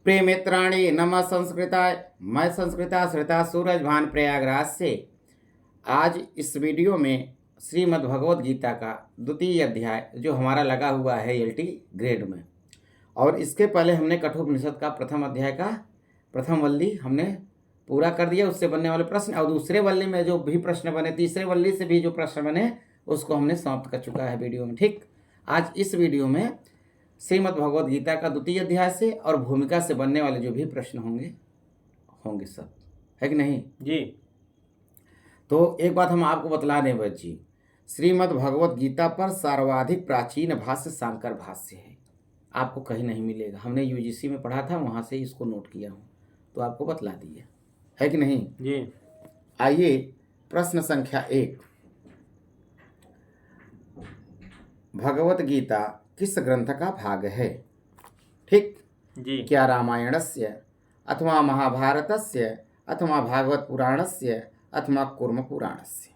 प्रिय मित्राणि नमः संस्कृताय। मैं संस्कृता श्रेता सूरज भान प्रयागराज से आज इस वीडियो में श्रीमद् भगवद गीता का द्वितीय अध्याय जो हमारा लगा हुआ है एलटी ग्रेड में, और इसके पहले हमने कठोपनिषद का प्रथम अध्याय का प्रथम वल्ली हमने पूरा कर दिया, उससे बनने वाले प्रश्न, और दूसरे वल्ली में जो भी प्रश्न बने, तीसरे वल्ली से भी जो प्रश्न बने उसको हमने समाप्त कर चुका है वीडियो में। ठीक, आज इस वीडियो में श्रीमद् भगवद गीता का द्वितीय अध्याय से और भूमिका से बनने वाले जो भी प्रश्न होंगे सब, है कि नहीं जी। तो एक बात हम आपको बतला दें बच्ची, श्रीमद् भगवद गीता पर सर्वाधिक प्राचीन भाष्य शांकर भाष्य है, आपको कहीं नहीं मिलेगा। हमने यूजीसी में पढ़ा था, वहाँ से इसको नोट किया हूँ, तो आपको बतला दिया, है कि नहीं जी। आइए प्रश्न संख्या 1, भगवत गीता किस ग्रंथ का भाग है? ठीक जी। क्या रामायणस्य अथवा महाभारतस्य अथवा भागवत पुराणस्य अथवा कूर्म पुराणस्य?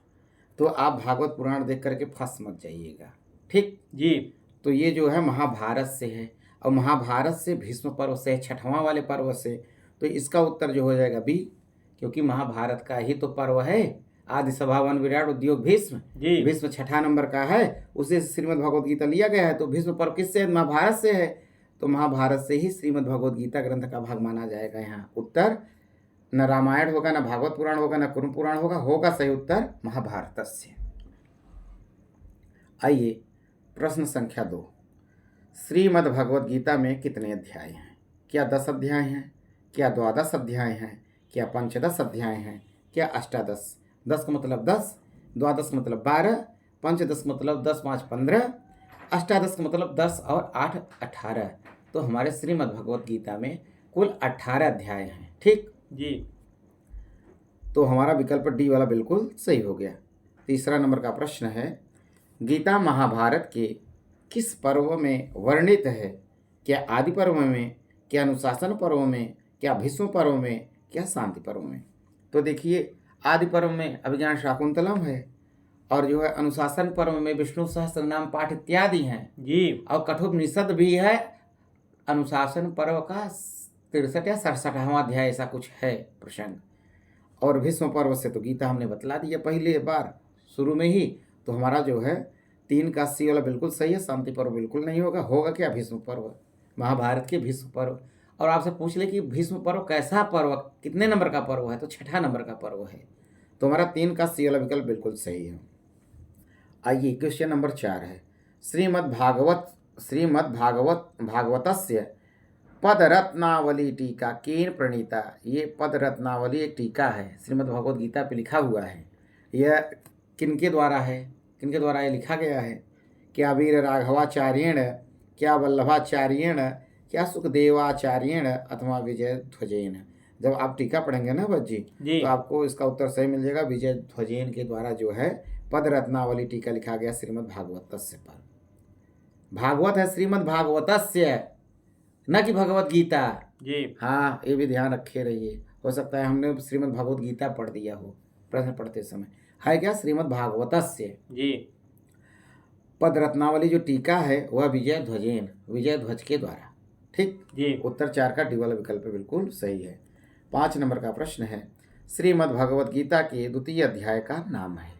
तो आप भागवत पुराण देख करके फंस मत जाइएगा। ठीक जी। तो ये जो है महाभारत से है, और महाभारत से भीष्म पर्व से, छठवां वाले पर्व से, तो इसका उत्तर जो हो जाएगा बी, क्योंकि महाभारत का ही तो पर्व है। आदि सभावन विराट उद्योग भीष्म, भीष्म छठा नंबर का है, उसे श्रीमद् भगवद गीता लिया गया है। तो भीष्म पर्व किससे? महाभारत से है, तो महाभारत से ही श्रीमद् भगवद गीता ग्रंथ का भाग माना जाएगा। यहाँ उत्तर न रामायण होगा, न भागवत पुराण होगा, न कुर्म पुराण होगा सही उत्तर महाभारत से। आइए प्रश्न संख्या 2, श्रीमद् भगवद गीता में कितने अध्याय हैं? क्या 10 अध्याय हैं? क्या 12 अध्याय हैं? क्या 15 अध्याय हैं? क्या अष्टादश? 10 का मतलब 10, 12 का मतलब 12, 15 मतलब 10 5 15, अष्टादश का मतलब 10 और 8 18। तो हमारे श्रीमद् भगवद गीता में कुल 18 अध्याय हैं। ठीक जी। तो हमारा विकल्प डी वाला बिल्कुल सही हो गया। तीसरा नंबर का प्रश्न है, गीता महाभारत के किस पर्व में वर्णित है? क्या आदि पर्व में, क्या अनुशासन पर्व में, क्या भीष्म पर्व में, क्या शांति पर्व में? तो देखिए, आदि पर्व में अभिज्ञान शाकुंतलम है, और जो है अनुशासन पर्व में विष्णु सहस्त्र नाम पाठ इत्यादि हैं जी। और कठोपनिषद भी है। अनुशासन पर्व का 63 या 67वां अध्याय ऐसा कुछ है प्रसंग। और भीष्म पर्व से तो गीता हमने बतला दिया पहले बार शुरू में ही। तो हमारा जो है 3 का सी वाला बिल्कुल सही है, शांति पर्व बिल्कुल नहीं होगा क्या? भीष्म पर्व, महाभारत के भीष्म पर्व। और आपसे पूछ ले कि भीष्म पर्व कैसा पर्व, कितने नंबर का पर्व है? तो 6ठा नंबर का पर्व है। तो हमारा 3 का सी वाला विकल्प बिल्कुल सही है। आइए क्वेश्चन नंबर 4 है, श्रीमद् भागवतस्य पदरत्नावली टीका केन प्रणीता? ये पदरत्नावली एक टीका है, श्रीमद् भगवद गीता पे लिखा हुआ है। यह किनके द्वारा है, किनके द्वारा ये लिखा गया है? क्या वीर राघवाचार्येण, क्या वल्लभाचार्येण, क्या सुखदेवाचार्येण अथवा विजय ध्वजेन? जब आप टीका पढ़ेंगे ना बच्ची, तो आपको इसका उत्तर सही मिल जाएगा। विजय ध्वजेन के द्वारा जो है पदरत्नावली टीका लिखा गया श्रीमद् भागवतस्य पर। भागवत है श्रीमद् भागवतस्य, न कि भगवत गीता। जी। हाँ, ये भी ध्यान रखे रहिए, हो सकता है हमने श्रीमद् भगवत गीता पढ़ दिया हो प्रश्न पढ़ते समय। है क्या? श्रीमद् भागवतस्य। जी। पद रत्नावली जो टीका है वह विजय ध्वज के द्वारा। ठीक जी। उत्तर 4 का डी वाला विकल्प बिल्कुल सही है। 5 नंबर का प्रश्न है, श्रीमद् भगवद गीता के द्वितीय अध्याय का नाम है?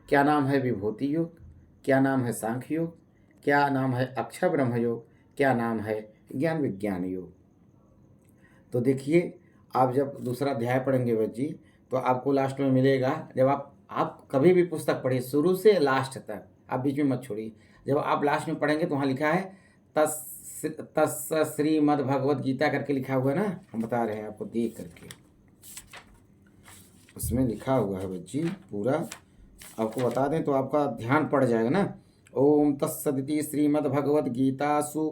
क्या नाम है विभूति योग? क्या नाम है सांख्य योग? क्या नाम है अक्षर ब्रह्म योग? क्या नाम है ज्ञान विज्ञान योग? तो देखिए, आप जब दूसरा अध्याय पढ़ेंगे बच्ची, तो आपको लास्ट में मिलेगा, जब आप कभी भी पुस्तक पढ़िए शुरू से लास्ट तक, आप बीच में मत छोड़िए। जब आप लास्ट में पढ़ेंगे तो वहाँ लिखा है तस् श्रीमद् भगवद गीता करके लिखा हुआ है ना, हम बता रहे हैं आपको देख करके, उसमें लिखा हुआ है बच्ची पूरा, आपको बता दें तो आपका ध्यान पड़ जाएगा ना। ओम तत्सदिति श्रीमद्भगवद गीतासु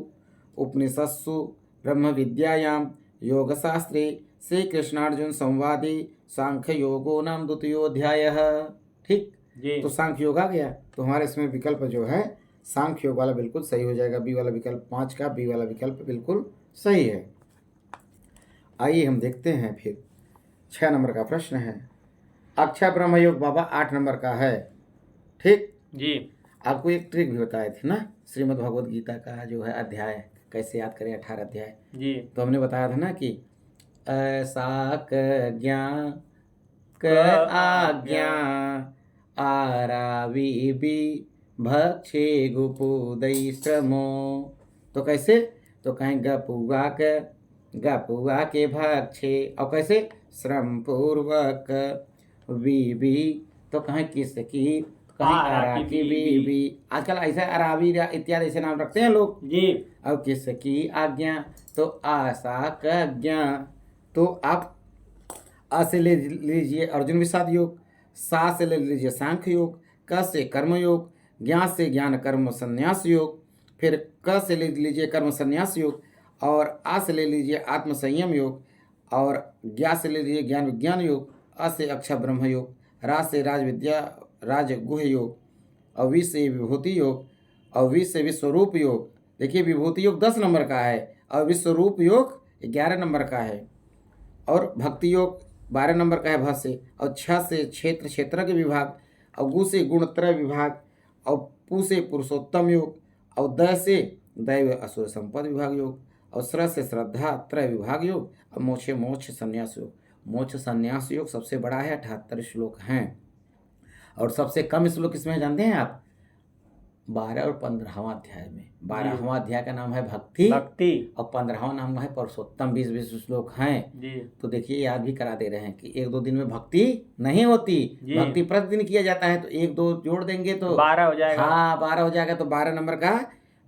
उपनिषत्सु ब्रह्म विद्यायाम योगशास्त्रे श्री कृष्णार्जुन संवादे सांख्य योगो नाम द्वितीयोध्यायः। ठीक जी। तो सांख्य योग आ गया, तो हमारे इसमें विकल्प जो है सांख्य योग वाला बिल्कुल सही हो जाएगा। बी वाला विकल्प 5 का बी वाला विकल्प बिल्कुल सही है। आइए हम देखते हैं फिर 6 नंबर का प्रश्न है, अक्षर ब्रह्म योग बाबा 8 नंबर का है। ठीक जी। आपको एक ट्रिक भी बताए थे ना, श्रीमद् भगवद गीता का जो है अध्याय कैसे याद करें, 18 अध्याय। जी तो हमने बताया था ना कि असाक ज्ञान क आज्ञा आरावी भक्षे गुपुदई श्रमो। तो कैसे, तो कहें गपुआ के भक्षे, और कैसे श्रम पूर्वक वीबी, तो कहें किसकी, कहीं आरा की बीबी। आजकल ऐसे अराबी इत्यादि ऐसे नाम रखते हैं लोग। जी अब किसकी आज्ञा, तो आशा का ज्ञा। तो आप अ से ले लीजिए अर्जुन विषाद योग, सा से ले लीजिए सांख्य योग, क से कर्म योग, ज्ञा से ज्ञान कर्म संन्यास योग, फिर क से ले लीजिए कर्म संन्यास योग, और आ से ले लीजिए आत्म संयम योग, और ज्ञा से ले लीजिए ज्ञान विज्ञान योग, अ से अक्षर ब्रह्म योग, रा से राज विद्या राज गुह योग, और वी से विभूति योग, और वी से विश्वरूप योग। देखिए विभूति योग 10 नंबर का है और विश्वरूप योग 11 नंबर का है, और भक्ति योग 12 नंबर का है भ से, और 6 से क्षेत्र के विभाग, और गु से गुणत्रय विभाग, और पु से पुरुषोत्तम योग, और द से दैव असुर संपद विभाग योग, और श्र से श्रद्धा त्रय विभाग योग, और मोक्ष संन्यास योग। मोक्ष संन्यास योग सबसे बड़ा है, 78 श्लोक हैं। और सबसे कम श्लोक किसमें जानते हैं आप, 12 और 15वां अध्याय में। 12वां अध्याय का नाम है भक्ति, और 15वां नाम है पुरुषोत्तम। 20 श्लोक हैं जी तो देखिए याद भी करा दे रहे हैं कि 1-2 दिन में भक्ति नहीं होती, भक्ति प्रतिदिन किया जाता है। तो 1-2 जोड़ देंगे तो 12 हो जाएगा। हाँ 12 हो जाएगा, तो 12 नंबर का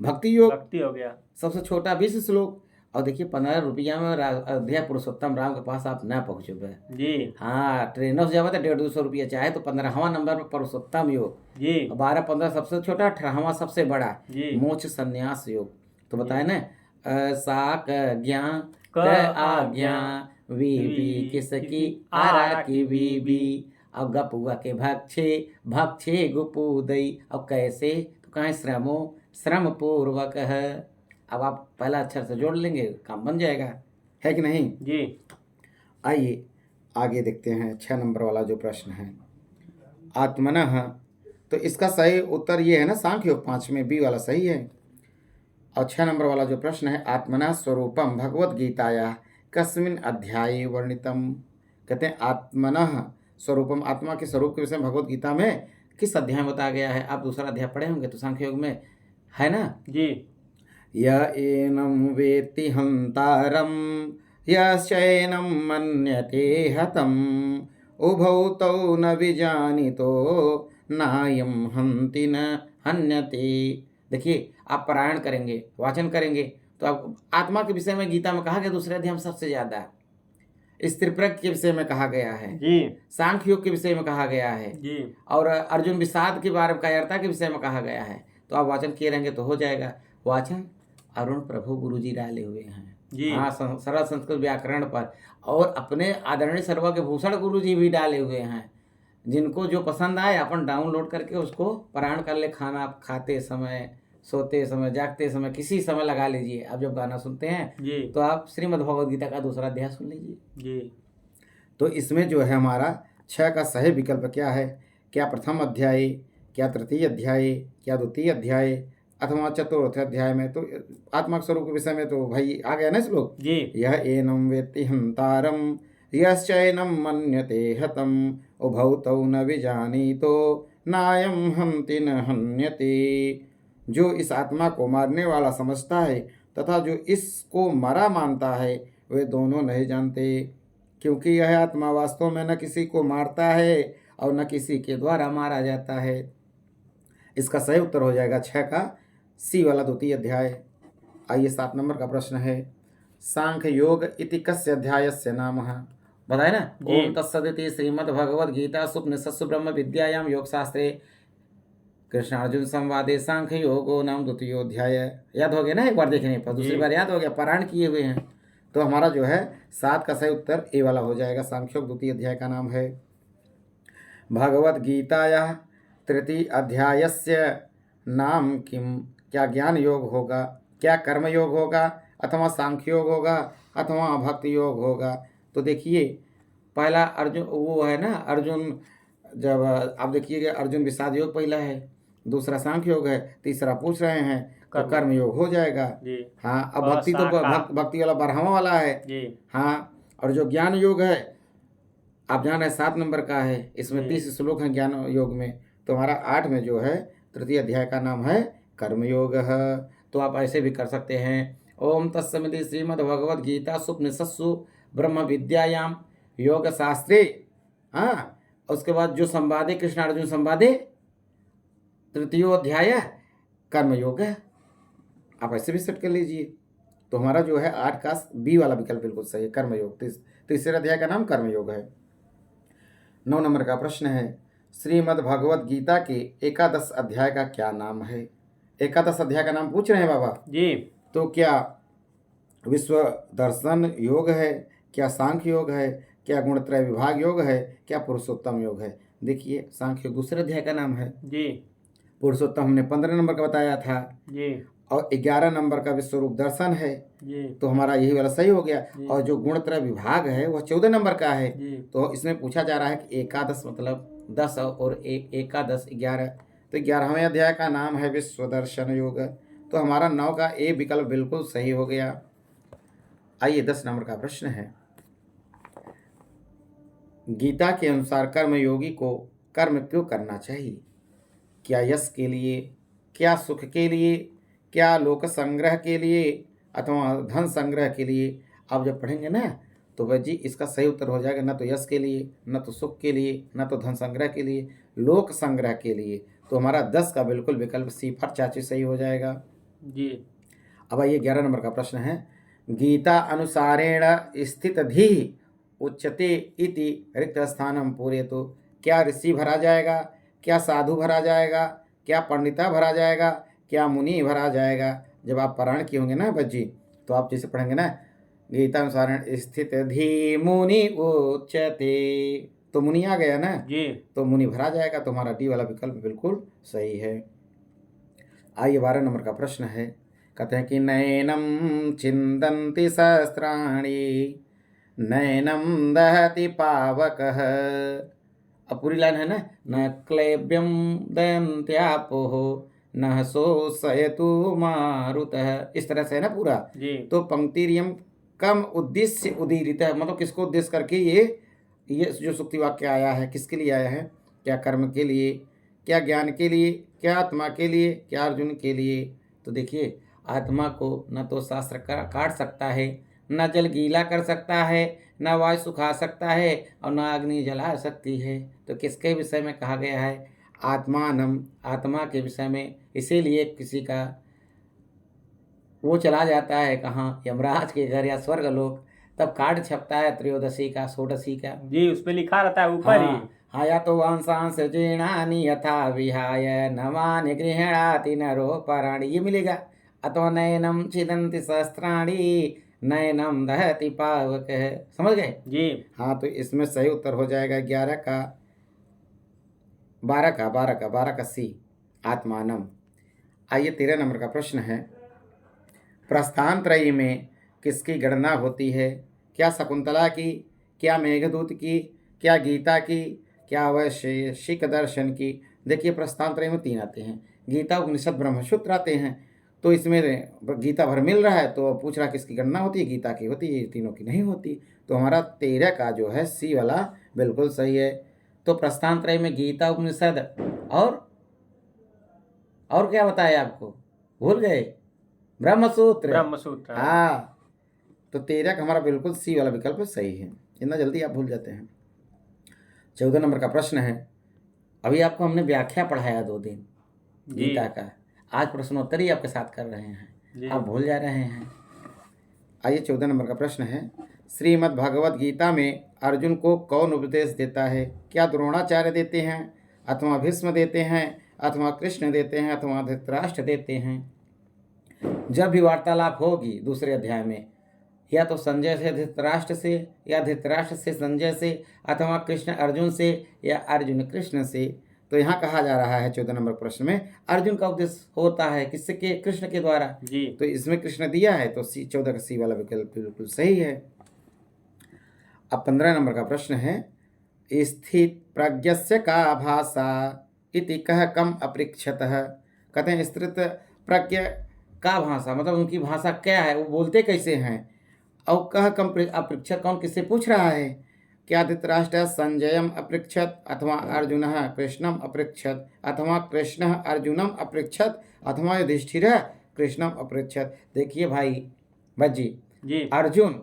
भक्ति योग हो गया। सबसे छोटा 20 श्लोक। और देखिए 15 रुपया में अयोध्या पुरुषोत्तम राम के पास आप न पहुँचोगे जी। हाँ ट्रेनों से जाओगे तो 150-200 रुपया चाहे, तो 15वां नंबर पर पुरुषोत्तम योग जी, 12-15 सबसे छोटा, 18वां सबसे बड़ा जी। मोक्ष संन्यास योग। तो बताए ना साक ज्ञान क आज्ञा वीबी किसकी आरा की बीबी, अब गपुआ के भक्षे गुपुदई, अब कैसे, तो कहें श्रम पूर्वक है। अब आप पहला अक्षर से जोड़ लेंगे, काम बन जाएगा, है कि नहीं जी। आइए आगे देखते हैं 6 नंबर वाला जो प्रश्न है, आत्मनः। तो इसका सही उत्तर ये है ना सांख्य योग 5 में बी वाला सही है। और 6 नंबर वाला जो प्रश्न है, आत्मनः स्वरूपम भगवद गीताया कस्मिन अध्याये वर्णितम। कहते हैं आत्मनः स्वरूपम, आत्मा के स्वरूप के विषय में भगवद गीता में किस अध्याय में बताया गया है। आप दूसरा अध्याय पढ़े होंगे तो सांख्य योग में है ना जी। य एनं वेत्ति हन्तारं यश्चैनं मन्यते हतम् उभौ तौ न विजानीतो नायं हन्ति न हन्यते। देखिए आप पारायण करेंगे, वाचन करेंगे, तो आप आत्मा के विषय में गीता में कहा गया दूसरे अध्याय में सबसे ज्यादा, स्त्रीप्रज्ञ के विषय में कहा गया है जी, सांख्य योग के विषय में कहा गया है जी, और अर्जुन विषाद के बारे में कायरता के विषय में कहा गया है। तो आप वाचन किए रहेंगे तो हो जाएगा। वाचन अरुण प्रभु गुरु जी डाले हुए हैं जी। हाँ सरल संस्कृत व्याकरण पर, और अपने आदरणीय सर्वज्ञ भूषण गुरु जी भी डाले हुए हैं। जिनको जो पसंद आए अपन डाउनलोड करके उसको पारायण कर ले, खाना खाते समय, सोते समय, जागते समय, किसी समय लगा लीजिए। आप जब गाना सुनते हैं जी, तो आप श्रीमद् भगवद गीता का दूसरा अध्याय सुन लीजिए। जी। तो इसमें जो है हमारा 6 का सही विकल्प क्या है, क्या प्रथम अध्याय, क्या तृतीय अध्याय, क्या द्वितीय अध्याय, अथवा चतुर्थ अध्याय में। तो आत्मा स्वरूप के विषय में तो भाई आ गया ना श्लोक, जी। यह एनम वेत्ति हंतारम यश्चैनम मन्यते हतम उभौ तौ न विजानीतो नायम हन्ति न हन्यते। जो इस आत्मा को मारने वाला समझता है तथा जो इसको मरा मानता है वे दोनों नहीं जानते, क्योंकि यह आत्मा वास्तव में न किसी को मारता है और न किसी के द्वारा मारा जाता है। इसका सही उत्तर हो जाएगा 6 का सी वाला द्वितीय अध्याय। आइए 7 नंबर का प्रश्न है, सांख्य योग इति कस्य अध्यायस्य नाम है। बताए ना, ओम तत्सदिति श्रीमद्भगवद गीता उपनिषत्सु ब्रह्म विद्यायाम योग शास्त्रे कृष्णार्जुन संवादे सांख्य योगो नाम द्वितीयोध्याय। याद हो गया ना, एक बार देखने पर दूसरी बार याद हो गया, पारायण किए हुए हैं। तो हमारा जो है 7 का सही उत्तर ए वाला हो जाएगा। सांख्योग द्वितीय अध्याय का नाम है। भगवद गीताया तृतीय अध्यायस्य नाम किम, क्या ज्ञान योग होगा, क्या कर्म योग होगा, अथवा सांख्य योग होगा, अथवा भक्ति योग होगा। तो देखिए पहला अर्जुन वो है ना, अर्जुन जब आप देखिएगा अर्जुन विषाद योग पहला है, दूसरा सांख्य योग है, तीसरा पूछ रहे हैं तो कर्म योग हो जाएगा जी। हाँ। अब भक्ति तो भक्ति वाला 12वां वाला है जी। हाँ। और जो ज्ञान योग है आप जान रहे 7 नंबर का है, इसमें 30 श्लोक हैं ज्ञान योग में। तो हमारा 8 में जो है तृतीय अध्याय का नाम है कर्मयोग। तो आप ऐसे भी कर सकते हैं। ओम तत्समिति श्रीमद्भगवद गीता सुपनिषत्सु ब्रह्म विद्यायाम योग शास्त्रे हाँ। उसके बाद जो संवादे कृष्ण अर्जुन संवादे तृतीयोध्याय कर्मयोग है, आप ऐसे भी सेट कर लीजिए। तो हमारा जो है 8 का बी वाला विकल्प बिल्कुल सही है, कर्मयोग। तीसरे अध्याय का नाम कर्मयोग है। 9 नंबर का प्रश्न है, श्रीमद् भगवत गीता के एकादश अध्याय का क्या नाम है? एकादश अध्याय का नाम पूछ रहे हैं बाबा जी। तो क्या विश्व दर्शन योग है, क्या सांख्य योग है, क्या गुणत्रय विभाग योग है, क्या पुरुषोत्तम योग है? देखिए सांख्य दूसरे अध्याय का नाम है जी। पुरुषोत्तम हमने 15 नंबर का बताया था जी। और 11 नंबर का विश्वरूप दर्शन है जी। तो हमारा यही वाला सही हो गया। और जो गुणत्रय विभाग है वह 14 नंबर का है। तो इसमें पूछा जा रहा है कि एकादश मतलब 10 और एकादश 11। तो 11वें अध्याय का नाम है विश्व दर्शन योग। तो हमारा 9 का ए विकल्प बिल्कुल सही हो गया। आइए 10 नंबर का प्रश्न है, गीता के अनुसार कर्म योगी को कर्म क्यों करना चाहिए? क्या यश के लिए, क्या सुख के लिए, क्या लोक संग्रह के लिए अथवा धन संग्रह के लिए? आप जब पढ़ेंगे ना तो वह जी इसका सही उत्तर हो जाएगा, न तो यश के लिए, न तो सुख के लिए, न तो धन संग्रह के लिए, लोक संग्रह के लिए। तो हमारा 10 का बिल्कुल विकल्प सी फर चाची सही हो जाएगा जी। अब आइए 11 नंबर का प्रश्न है, गीता अनुसारेण स्थित धी उच्यते इति रिक्त स्थानम पूरे। तो क्या ऋषि भरा जाएगा, क्या साधु भरा जाएगा, क्या पंडिता भरा जाएगा, क्या मुनि भरा जाएगा? जब आप पारायण किए होंगे ना बच्ची तो आप जैसे पढ़ेंगे ना गीता अनुसार स्थित धी मुनि उच्यते तो मुनि आ गया ना जी। तो मुनि भरा जाएगा। तो हमारा डी वाला विकल्प बिल्कुल सही है। आइए 12 नंबर का प्रश्न है, कहते हैं कि नैनम चिंदन्ति सहस्राणि नैनम दहति पावकः। अब पूरी लाइन है ना, न क्लैब्यम दयन्त्यापोः न शोषयतु मारुतः। इस तरह से है ना पूरा जी। तो पंक्तिरियम कम उद्देश्य उदीरित है, मतलब किसको उद्देश्य करके ये जो सुक्ति वाक्य आया है किसके लिए आया है? क्या कर्म के लिए, क्या ज्ञान के लिए, क्या आत्मा के लिए, क्या अर्जुन के लिए? तो देखिए आत्मा को न तो शास्त्र काट सकता है, न जल गीला कर सकता है, न वायु सुखा सकता है और न अग्नि जला सकती है। तो किसके विषय में कहा गया है? आत्मानम, आत्मा के विषय में। इसीलिए किसी का वो चला जाता है कहाँ, यमराज के घर या स्वर्ग लोक, तब कार्ड छपता है त्रयोदशी का षोडशी का जी, उस पे लिखा रहता है ऊपर ही। हाँ या तो वंशांश जीर्णानि यथा विहाय नवानि गृहणाति नरो पराणि, ये मिलेगा। अथवा नयनम छिदन्ति सहस्त्राणि नयनम दहति पावक। समझ गए जी। हाँ। तो इसमें सही उत्तर हो जाएगा 11 का 12 का सी आत्मानम। आइए 13 नंबर का प्रश्न है, प्रस्थान त्रयी में किसकी गणना होती है? क्या शकुंतला की, क्या मेघदूत की, क्या गीता की, क्या वैशेषिक दर्शन की? देखिए प्रस्थान त्रयी में 3 आते हैं, गीता उपनिषद ब्रह्मसूत्र आते हैं। तो इसमें गीता भर मिल रहा है तो पूछ रहा किसकी गणना होती है? गीता की होती है, तीनों की नहीं होती। तो हमारा 13 का जो है सी वाला बिल्कुल सही है। तो प्रस्थान त्रयी में गीता उपनिषद और क्या बताया आपको, भूल गए? ब्रह्मसूत्र। हाँ। तो 13 का हमारा बिल्कुल सी वाला विकल्प सही है, इतना जल्दी आप भूल जाते हैं। 14 नंबर का प्रश्न है, अभी आपको हमने व्याख्या पढ़ाया 2 दिन गीता का, आज प्रश्नोत्तरी आपके साथ कर रहे हैं, आप भूल जा रहे हैं। आइए 14 नंबर का प्रश्न है, श्रीमद् भगवद गीता में अर्जुन को कौन उपदेश देता है? क्या द्रोणाचार्य देते हैं, अथवा भीष्म देते हैं, अथवा कृष्ण देते हैं, अथवा धृतराष्ट्र देते हैं? जब भी वार्तालाप होगी दूसरे अध्याय में, या तो संजय से धृतराष्ट्र से, या धृतराष्ट्र से संजय से, अथवा कृष्ण अर्जुन से, या अर्जुन कृष्ण से। तो यहाँ कहा जा रहा है 14 नंबर प्रश्न में अर्जुन का उपदेश होता है किससे के? कृष्ण के द्वारा जी। तो इसमें कृष्ण दिया है तो सी 14 का सी वाला विकल्प बिल्कुल सही है। अब 15 नंबर का प्रश्न है, स्थित प्रज्ञस्य का भाषा इति कह कम अपृक्षतः। कहते हैं स्त्रीत्व प्रज्ञ का भाषा, मतलब उनकी भाषा क्या है, वो बोलते कैसे हैं। और कह कम अपृक्षत, कौन किससे पूछ रहा है। क्या धृतराष्ट्र संजयम अपृक्षत अथवा अर्जुन कृष्णम अपृक्षत अथवा कृष्ण अर्जुनम अपृक्षत अथवा युधिष्ठिर कृष्णम अपृक्षत। देखिए भाई भज्जी, जी अर्जुन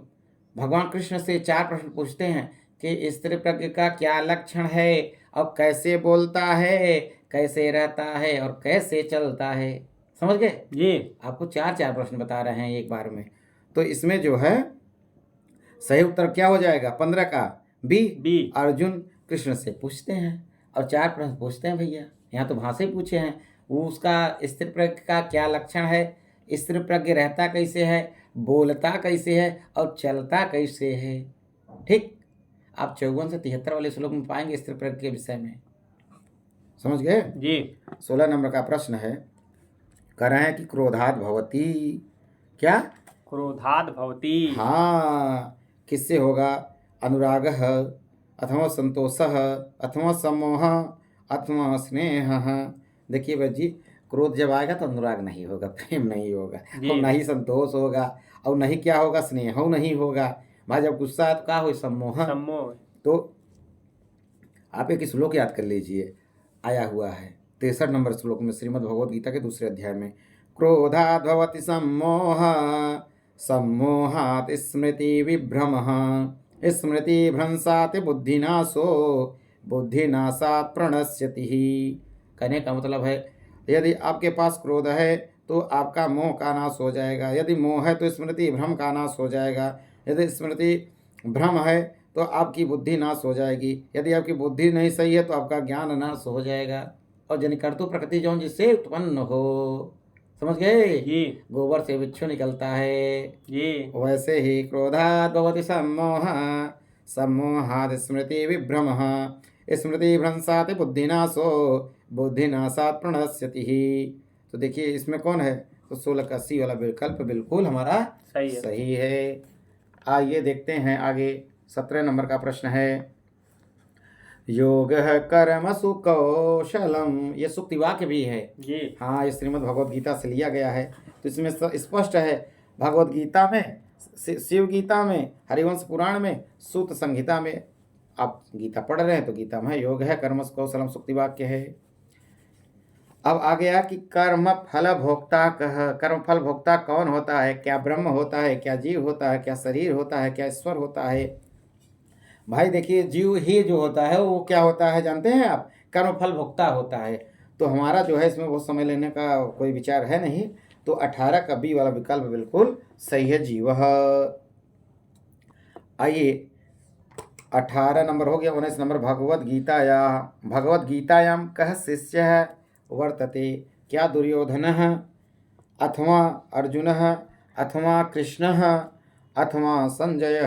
भगवान कृष्ण से 4 प्रश्न पूछते हैं कि स्त्री प्रज्ञ का क्या लक्षण है और कैसे बोलता है, कैसे रहता है और कैसे चलता है। समझ गए। जी आपको 4 प्रश्न बता रहे हैं एक बार में। तो इसमें जो है सही उत्तर क्या हो जाएगा, 15 का बी। अर्जुन कृष्ण से पूछते हैं और 4 प्रश्न पूछते हैं भैया। यहाँ तो भाषा ही पूछे हैं। वो उसका स्त्री प्रज्ञ का क्या लक्षण है, स्त्री प्रज्ञ रहता कैसे है, बोलता कैसे है और चलता कैसे है। ठीक, आप 54 से 73 वाले श्लोक में पाएंगे स्त्री प्रज्ञ के विषय में। समझ गए जी। 16 नंबर का प्रश्न है, कह रहे हैं कि क्रोधात भवती, क्या क्रोधाद भवती। हाँ, किससे होगा, अनुराग अथवा संतोष अथवा सम्मोह अथवा स्नेह। देखिए भाई जी, क्रोध जब आएगा तो अनुराग नहीं होगा, प्रेम नहीं होगा और नहीं संतोष होगा और नहीं क्या होगा, स्नेह नहीं होगा। भाई जब गुस्सा है तो क्या हो, सम्मोह। तो आप एक श्लोक याद कर लीजिए, आया हुआ है 63 नंबर श्लोक में श्रीमद् भगवद गीता के 2 अध्याय में। क्रोधाद् भवति सम्मोह सम्मोहात् स्मृति विभ्रमः स्मृति भ्रंशात् बुद्धिनाशो बुद्धिनाशात् प्रणश्यति। कहने का मतलब है, यदि आपके पास क्रोध है तो आपका मोह का नाश हो जाएगा, यदि मोह है तो स्मृति भ्रम का नाश हो जाएगा, यदि स्मृति भ्रम है तो आपकी बुद्धि नाश हो जाएगी, यदि आपकी बुद्धि नहीं सही है तो आपका ज्ञान नाश हो जाएगा। और जनिकर्तु प्रकृति जो जिससे उत्पन्न हो, समझ गए। जी। गोबर से बिच्छू निकलता है, जी। वैसे ही क्रोधात् भवति सम्मोह सम्मोहात् स्मृति विभ्रमः स्मृति भ्रंशात् बुद्धिनाशो बुद्धिनाशात् प्रणश्यति। तो देखिए इसमें कौन है, तो 16 का सी वाला विकल्प बिल्कुल हमारा सही है। आइए देखते हैं आगे 17 नंबर का प्रश्न है, योग कर्मसु कौशलम। ये सुक्ति वाक्य भी है जी। हाँ, ये श्रीमद् भगवद गीता से लिया गया है। तो इसमें स्पष्ट है, भगवद गीता में, शिव गीता में, हरिवंश पुराण में, सूत संहिता में। आप गीता पढ़ रहे हैं तो गीता में योग है कर्मसु कौशलम सुक्ति वाक्य है। अब आ गया कि कर्म फल भोक्ता कह। कर्म फल भोक्ता कौन होता है, क्या ब्रह्म होता है, क्या जीव होता है, क्या शरीर होता है, क्या ईश्वर होता है। भाई देखिए, जीव ही जो होता है वो क्या होता है जानते हैं आप, कर्म फल भोक्ता होता है। तो हमारा जो है इसमें बहुत समय लेने का कोई विचार है नहीं। तो 18 का बी वाला विकल्प बिल्कुल सही है, जीव। आइए 18 नंबर हो गया। 19 नंबर, भगवद गीतायाम कह शिष्य वर्तते। क्या दुर्योधन अथवा अर्जुन अथवा कृष्ण अथवा संजय।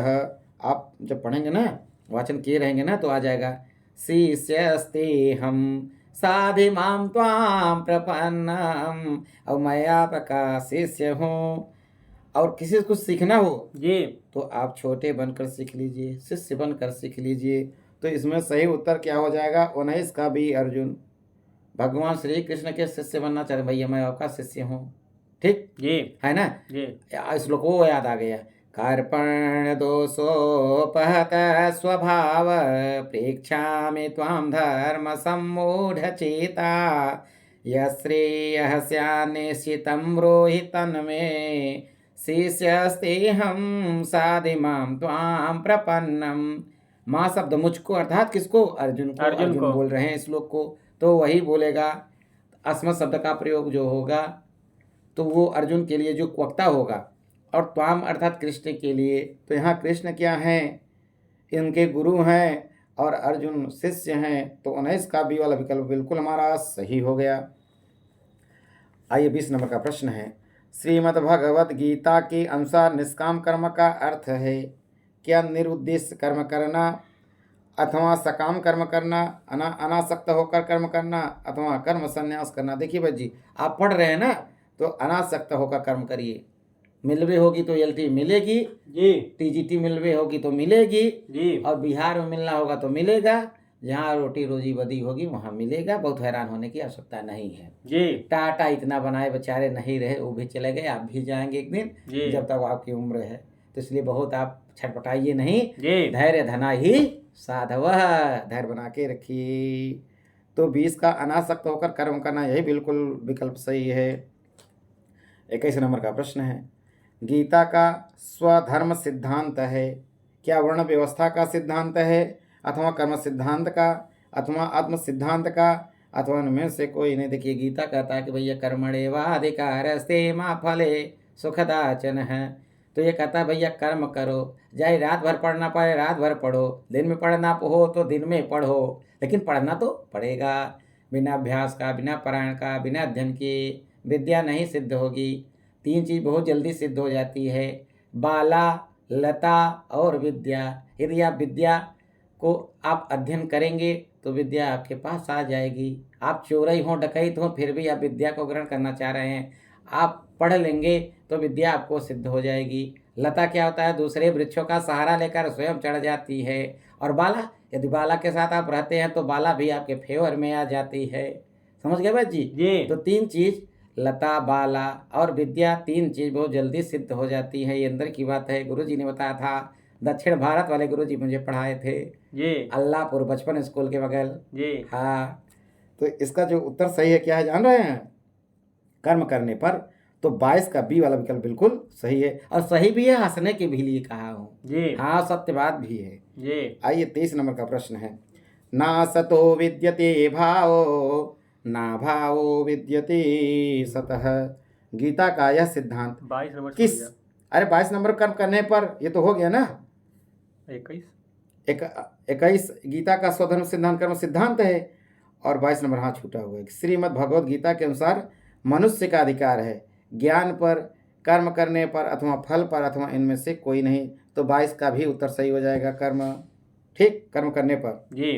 आप जब पढ़ेंगे ना, वाचन किए रहेंगे ना, तो आ जाएगा, शिष्यस्ते हम साधि माम त्वाम प्रपन्नम। और मैं आपका शिष्य हूँ। और किसी से कुछ सीखना हो जी तो आप छोटे बनकर सीख लीजिए, शिष्य बनकर सीख लीजिए। तो इसमें सही उत्तर क्या हो जाएगा, 19 का बी अर्जुन। भगवान श्री कृष्ण के शिष्य बनना चाहते, भैया मैं आपका शिष्य हूँ। ठीक जी है ना। जी। श्लोक वो याद आ गया, कार्पण्य दोषोपहत स्वभाव प्रेक्षामि त्वां धर्म सम्मूढ़ चेता यश्रेयः स्यान्निश्चितं ब्रूहि तन्मे शिष्यस्तेऽहं साधि मां त्वां प्रपन्नम। माँ शब्द मुझको अर्थात किसको, अर्जुन को। अर्जुन बोल रहे हैं श्लोक को, तो वही बोलेगा। अस्मत् शब्द का प्रयोग जो होगा तो वो अर्जुन के लिए जो वक्ता होगा, और त्वाम अर्थात कृष्ण के लिए। तो यहाँ कृष्ण क्या हैं, इनके गुरु हैं और अर्जुन शिष्य हैं। तो 19 का बी वाला विकल्प बिल्कुल हमारा सही हो गया। आइए 20 नंबर का प्रश्न है, श्रीमद् भगवद गीता के अनुसार निष्काम कर्म का अर्थ है क्या, निरुद्देश्य कर्म करना अथवा सकाम कर्म करना, अनासक्त होकर कर्म करना अथवा कर्म संन्यास करना। देखिए भाई जी, आप पढ़ रहे हैं ना, तो अनासक्त होकर कर्म करिए। मिलवे होगी तो एलटी मिलेगी जी, टीजीटी मिलवे होगी तो मिलेगी जी, और बिहार में मिलना होगा तो मिलेगा, जहाँ रोटी रोजी बदी होगी वहाँ मिलेगा, बहुत हैरान होने की आवश्यकता नहीं है। जी टाटा इतना बनाए बेचारे नहीं रहे, वो भी चले गए, आप भी जाएंगे एक दिन जी जब तक आपकी उम्र है। तो इसलिए बहुत आप छटपटाइए नहीं, जी धैर्य धना ही साधव, धैर्य बना के रखिए। तो 20 का अनासक्त होकर कर्म करना, यही बिल्कुल विकल्प सही है। 21 नंबर का प्रश्न है, गीता का स्वधर्म सिद्धांत है, क्या वर्ण व्यवस्था का सिद्धांत है, अथवा कर्म सिद्धांत का, अथवा आत्म सिद्धांत का, अथवा उनमें से कोई नहीं। देखिए गीता कहता है कि भैया कर्मणेवाधिकारस्ते मा फले सुखदाचन है। तो ये कहता है भैया कर्म करो, चाहे रात भर पढ़ना पड़े रात भर पढ़ो, दिन में पढ़ना हो तो दिन में पढ़ो, लेकिन पढ़ना तो पड़ेगा। बिना अभ्यास का, बिना पारायण का, बिना अध्ययन किए विद्या नहीं सिद्ध होगी। 3 चीज़ बहुत जल्दी सिद्ध हो जाती है, बाला, लता और विद्या। यदि आप विद्या को आप अध्ययन करेंगे तो विद्या आपके पास आ जाएगी। आप चोरई हों, डकैत हों, फिर भी आप विद्या को ग्रहण करना चाह रहे हैं, आप पढ़ लेंगे तो विद्या आपको सिद्ध हो जाएगी। लता क्या होता है, दूसरे वृक्षों का सहारा लेकर स्वयं चढ़ जाती है। और बाला, यदि बाला के साथ आप रहते हैं तो बाला भी आपके फेवर में आ जाती है। समझ गए बात जी? जी तो 3 चीज़, लता, बाला और विद्या, 3 चीज़ बहुत जल्दी सिद्ध हो जाती है। ये अंदर की बात है, गुरु जी ने बताया था। दक्षिण भारत वाले गुरु जी मुझे पढ़ाए थे, जी अल्लाहपुर बचपन स्कूल के बगल। जी हाँ, तो इसका जो उत्तर सही है क्या है जान रहे हैं? कर्म करने पर। तो 22 का बी वाला विकल्प बिल्कुल सही है, और सही भी है, हंसने के भी लिए कहा हूँ। जी हाँ, सत्य बात भी है। जी आइए 23 नंबर का प्रश्न है, ना सतो विद्यते भावो, ना भावो विद्यते सतः। गीता का यह सिद्धांत 22 नंबर छोड़ किस, दिया। अरे 22 नंबर कर्म करने पर, ये तो हो गया ना। 21 21 गीता का स्वधर्म सिद्धांत कर्म सिद्धांत है, और 22 नंबर हाँ छूटा हुआ है। श्रीमद् भगवद गीता के अनुसार मनुष्य का अधिकार है ज्ञान पर, कर्म करने पर, अथवा फल पर, अथवा इनमें से कोई नहीं। तो 22 का भी उत्तर सही हो जाएगा, कर्म, ठीक, कर्म करने पर। जी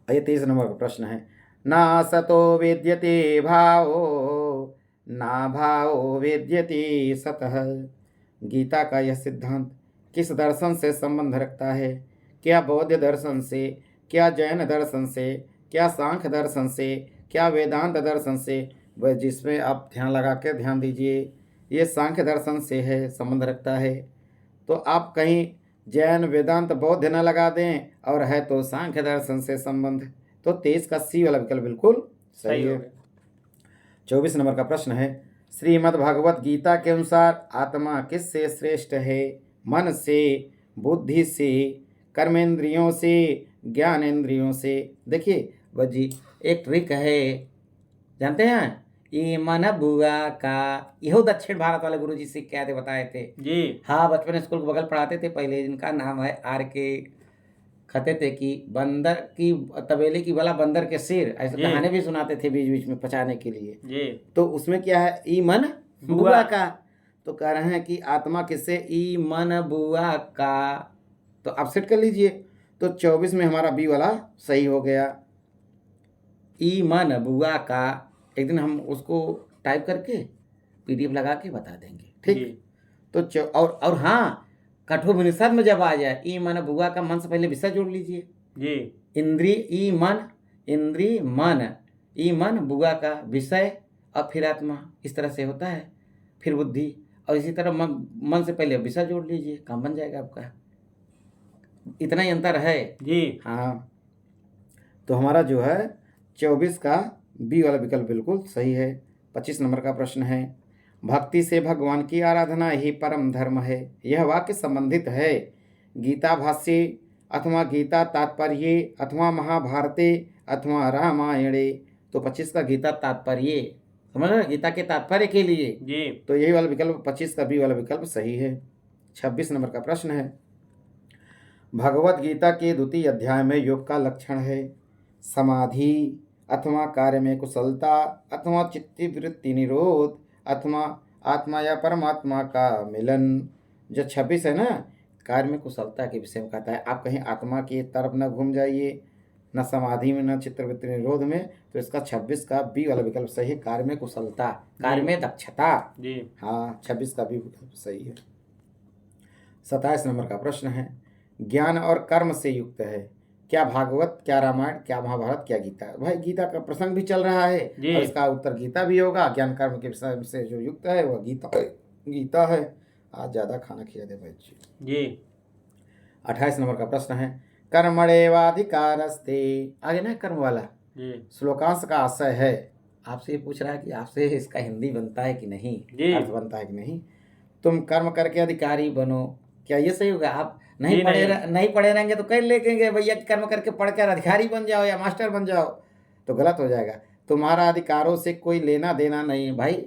और ये 23 नंबर का प्रश्न है, ना सतो वेद्यते भावो, ना भावो वेद्यते सतः। गीता का यह सिद्धांत किस दर्शन से संबंध रखता है? क्या बौद्ध दर्शन से, क्या जैन दर्शन से, क्या सांख्य दर्शन से, क्या वेदांत दर्शन से? वह जिसमें आप ध्यान लगा के ध्यान दीजिए, ये सांख्य दर्शन से है, संबंध रखता है। तो आप कहीं जैन, वेदांत, बौद्ध न लगा दें, और है तो सांख्य दर्शन से संबंध। तो 23 का सी वाला विकल्प बिल्कुल सही सही हो है। गया। 24 नंबर का प्रश्न है, श्रीमद् भगवत गीता के अनुसार आत्मा किससे श्रेष्ठ है? मन से, बुद्धि से, कर्मेंद्रियों से, ज्ञानेंद्रियों से? देखिए वह जी एक ट्रिक है, जानते हैं? ये मन बुआ का, यहो दक्षिण भारत वाले गुरु जी से क्या थे बताए थे। जी हाँ, बचपन स्कूल के बगल पढ़ाते थे पहले, जिनका नाम है आर के। कहते थे कि बंदर की तबेले की बला बंदर के सिर, ऐसे जी। कहानी भी सुनाते थे बीच बीच में पचाने के लिए। जी तो उसमें क्या है, ई मन बुआ। बुआ का। तो कह रहे हैं कि आत्मा किससे, ई मन बुआ का। तो आप सेट कर लीजिए। तो 24 में हमारा बी वाला सही हो गया, ई मन बुआ का। एक दिन हम उसको टाइप करके PDF लगा के बता देंगे, ठीक। जी तो और हाँ, कठोपनिषद में जब आ जाए, ई मन बुआ का, मन से पहले विषय जोड़ लीजिए। जी इंद्रिय, ई मन, इंद्रिय मन, ई मन बुआ का विषय, और फिर आत्मा, इस तरह से होता है। फिर बुद्धि, और इसी तरह मन से पहले विषय जोड़ लीजिए, काम बन जाएगा आपका। इतना ही अंतर है। जी हाँ, तो हमारा जो है 24 का बी वाला विकल्प बिल्कुल सही है। 25 नंबर का प्रश्न है, भक्ति से भगवान की आराधना ही परम धर्म है, यह वाक्य संबंधित है गीता भाष्य, अथवा गीता तात्पर्य, अथवा महाभारते, अथवा रामायणे। तो 25 का गीता तात्पर्य, समझ रहे, गीता के तात्पर्य के लिए। जी तो यही वाला विकल्प 25 का बी वाला विकल्प सही है। 26 नंबर का प्रश्न है, भगवत गीता के 2वें अध्याय में योग का लक्षण है समाधि, अथवा कार्य में कुशलता, अथवा चित्तवृत्ति निरोध, अथवा आत्मा या परमात्मा का मिलन। जो 26 है ना, कार्य में कुशलता के विषय में कहता है। आप कहीं आत्मा की तरफ न घूम जाइए, न समाधि में, न चित्तवृत्ति निरोध में। तो इसका 26 का बी वाला विकल्प सही है, कार्य में कुशलता, कार्य में दक्षता। जी हाँ, 26 का भी विकल्प सही है। 27 नंबर का प्रश्न है, ज्ञान और कर्म से युक्त है, क्या भागवत, क्या रामायण, क्या महाभारत, क्या गीता। भाई गीता का प्रसंग भी चल रहा है जी। और इसका उत्तर गीता भी होगा। ज्ञान कर्म के विषय से जो युक्त है वह गीता है। आज ज़्यादा खाना खिला दे भाई जी। जी। 28 नंबर का प्रश्न है, कर्मणेवाधिकारस्ते, आगे ना कर्म वाला जी। श्लोकांश का आशय है। आपसे ये पूछ रहा है कि आपसे इसका हिंदी बनता है कि नहीं, जी। अर्थ बनता है कि नहीं। तुम कर्म करके अधिकारी बनो, क्या ये सही होगा? आप नहीं जी, पढ़े नहीं। नहीं पढ़े रहेंगे तो कह लेंगे भैया कि कर्म करके पढ़ कर अधिकारी बन जाओ या मास्टर बन जाओ, तो गलत हो जाएगा। तुम्हारा अधिकारों से कोई लेना देना नहीं है भाई,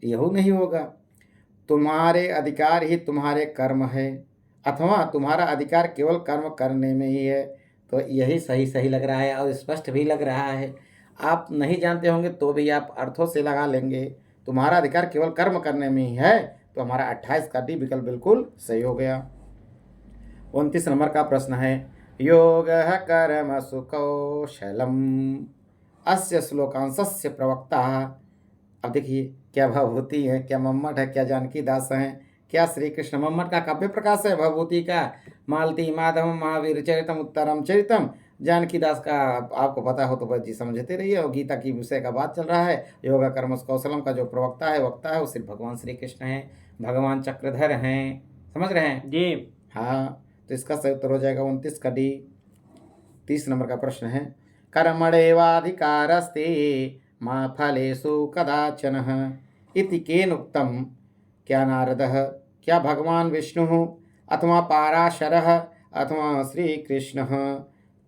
यहू नहीं होगा। तुम्हारे अधिकार ही तुम्हारे कर्म है, अथवा तुम्हारा अधिकार केवल कर्म करने में ही है। तो यही सही सही लग रहा है और स्पष्ट भी लग रहा है। आप नहीं जानते होंगे तो भी आप अर्थों से लगा लेंगे। तुम्हारा अधिकार केवल कर्म करने में ही है, तो हमारा 28 का डी विकल्प बिल्कुल सही हो गया। 29 नंबर का प्रश्न है, योग कर्म सुकौशलम अस्य श्लोकांशस्य प्रवक्ता। अब देखिए, क्या भवभूति है, क्या मम्मट है, क्या जानकी दास हैं, क्या श्री कृष्ण। मम्मट का काव्य प्रकाश है, भवभूति का मालती माधव महावीर चरितम उत्तरम चरितम। जानकी दास का आपको पता हो तो बस जी समझते रहिए। और गीता की विषय का बात चल रहा है। योगा कर्म कौशलम का जो प्रवक्ता है, वक्ता है, वो सिर्फ भगवान श्री कृष्ण है, भगवान चक्रधर हैं। समझ रहे हैं जी। हाँ, तो इसका सही उत्तर हो जाएगा 29 का डी। 30 नंबर का प्रश्न है, कर्मणेवाधिकारस्ते मा फलेषु कदाचन इति केन उक्तम। क्या नारदः, क्या भगवान विष्णु, अथवा पाराशरः, अथवा श्री कृष्ण।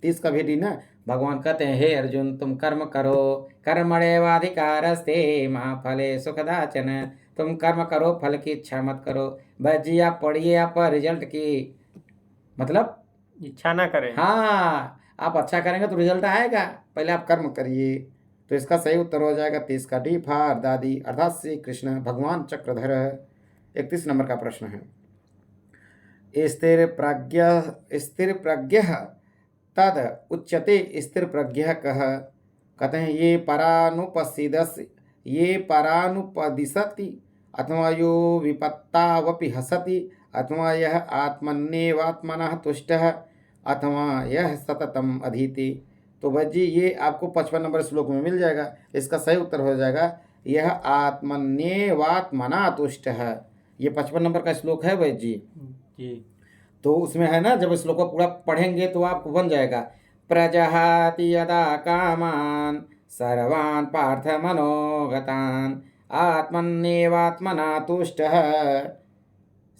30 का भी डी ना। भगवान कहते हैं, हे अर्जुन तुम कर्म करो, कर्मणेवाधिकारस्ते मा फलेषु कदाचन। तुम कर्म करो, फल की इच्छा मत करो। बस जी आप पढ़िए, आप रिजल्ट की मतलब इच्छा ना करें। हाँ, आप अच्छा करेंगे तो रिजल्ट आएगा, पहले आप कर्म करिए। तो इसका सही उत्तर हो जाएगा 30 का डी फार दादी, अर्थात श्री कृष्ण भगवान चक्रधर। 31 नंबर का प्रश्न है, स्थिर प्रज्ञ तद उच्यते स्थिर प्रज्ञ कह। कहते हैं, ये परानुपदिशति, अथवा यो विपत्तावपि हसति, अथवा यह आत्मन्येवात्मनः तुष्टः, अथवा यह सततम अधीति। तो बस जी ये आपको 55 नंबर श्लोक में मिल जाएगा। इसका सही उत्तर हो जाएगा, यह आत्मन्येवात्मना तुष्ट है। ये 55 नंबर का श्लोक है भाई जी। जी। तो उसमें है ना, जब श्लोक को पूरा पढ़ेंगे तो आपको बन जाएगा, प्रजहाति यदा कामान सर्वान् पार्थ मनोगतान् आत्मन्येवात्मना तुष्टः